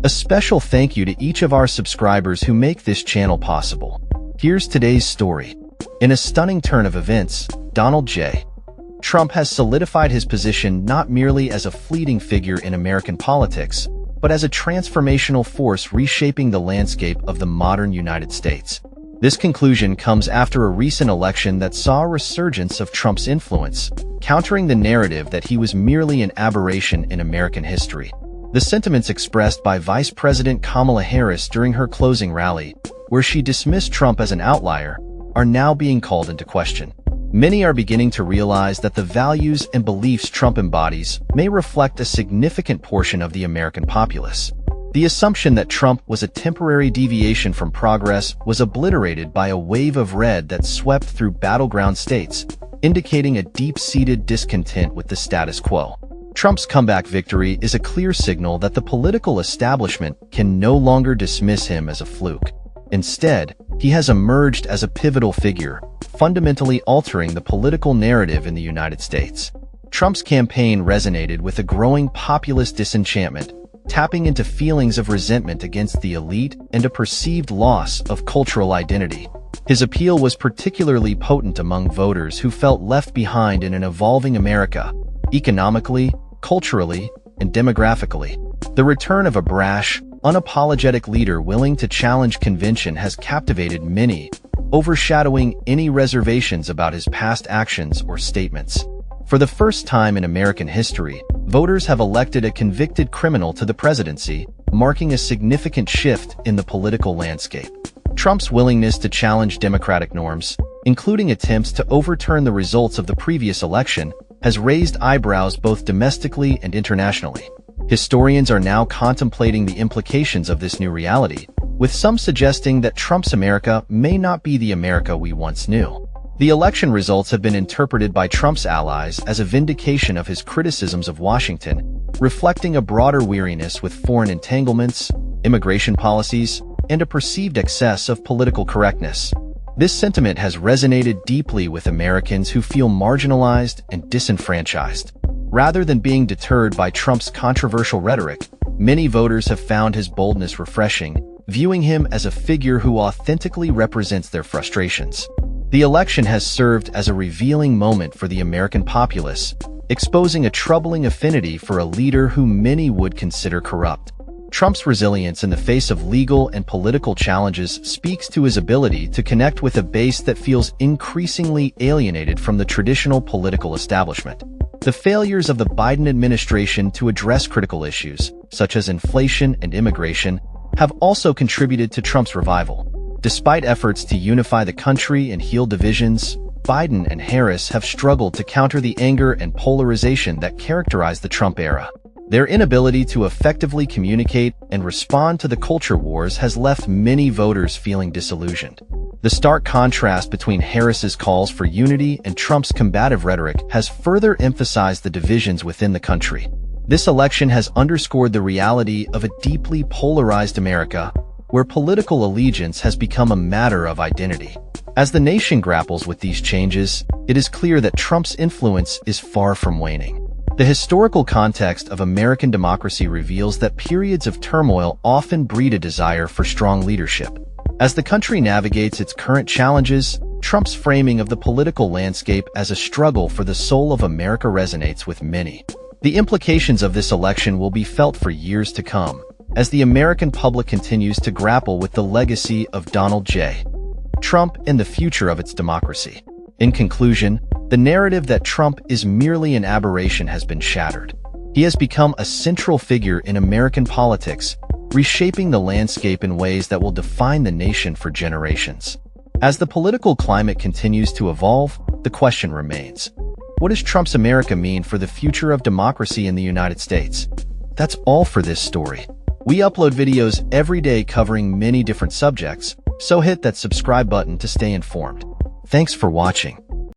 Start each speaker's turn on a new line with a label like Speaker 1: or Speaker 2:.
Speaker 1: A special thank you to each of our subscribers who make this channel possible. Here's today's story. In a stunning turn of events, Donald J. Trump has solidified his position not merely as a fleeting figure in American politics, but as a transformational force reshaping the landscape of the modern United States. This conclusion comes after a recent election that saw a resurgence of Trump's influence, countering the narrative that he was merely an aberration in American history. The sentiments expressed by Vice President Kamala Harris during her closing rally, where she dismissed Trump as an outlier, are now being called into question. Many are beginning to realize that the values and beliefs Trump embodies may reflect a significant portion of the American populace. The assumption that Trump was a temporary deviation from progress was obliterated by a wave of red that swept through battleground states, indicating a deep-seated discontent with the status quo. Trump's comeback victory is a clear signal that the political establishment can no longer dismiss him as a fluke. Instead, he has emerged as a pivotal figure, fundamentally altering the political narrative in the United States. Trump's campaign resonated with a growing populist disenchantment, tapping into feelings of resentment against the elite and a perceived loss of cultural identity. His appeal was particularly potent among voters who felt left behind in an evolving America, economically, culturally, and demographically. The return of a brash, unapologetic leader willing to challenge convention has captivated many, overshadowing any reservations about his past actions or statements. For the first time in American history, voters have elected a convicted criminal to the presidency, marking a significant shift in the political landscape. Trump's willingness to challenge democratic norms, including attempts to overturn the results of the previous election, has raised eyebrows both domestically and internationally. Historians are now contemplating the implications of this new reality, with some suggesting that Trump's America may not be the America we once knew. The election results have been interpreted by Trump's allies as a vindication of his criticisms of Washington, reflecting a broader weariness with foreign entanglements, immigration policies, and a perceived excess of political correctness. This sentiment has resonated deeply with Americans who feel marginalized and disenfranchised. Rather than being deterred by Trump's controversial rhetoric, many voters have found his boldness refreshing, viewing him as a figure who authentically represents their frustrations. The election has served as a revealing moment for the American populace, exposing a troubling affinity for a leader who many would consider corrupt. Trump's resilience in the face of legal and political challenges speaks to his ability to connect with a base that feels increasingly alienated from the traditional political establishment. The failures of the Biden administration to address critical issues, such as inflation and immigration, have also contributed to Trump's revival. Despite efforts to unify the country and heal divisions, Biden and Harris have struggled to counter the anger and polarization that characterized the Trump era. Their inability to effectively communicate and respond to the culture wars has left many voters feeling disillusioned. The stark contrast between Harris's calls for unity and Trump's combative rhetoric has further emphasized the divisions within the country. This election has underscored the reality of a deeply polarized America, where political allegiance has become a matter of identity. As the nation grapples with these changes, it is clear that Trump's influence is far from waning. The historical context of American democracy reveals that periods of turmoil often breed a desire for strong leadership. As the country navigates its current challenges, Trump's framing of the political landscape as a struggle for the soul of America resonates with many. The implications of this election will be felt for years to come, as the American public continues to grapple with the legacy of Donald J. Trump and the future of its democracy. In conclusion, the narrative that Trump is merely an aberration has been shattered. He has become a central figure in American politics, reshaping the landscape in ways that will define the nation for generations. As the political climate continues to evolve, the question remains: what does Trump's America mean for the future of democracy in the United States? That's all for this story. We upload videos every day covering many different subjects, so hit that subscribe button to stay informed. Thanks for watching.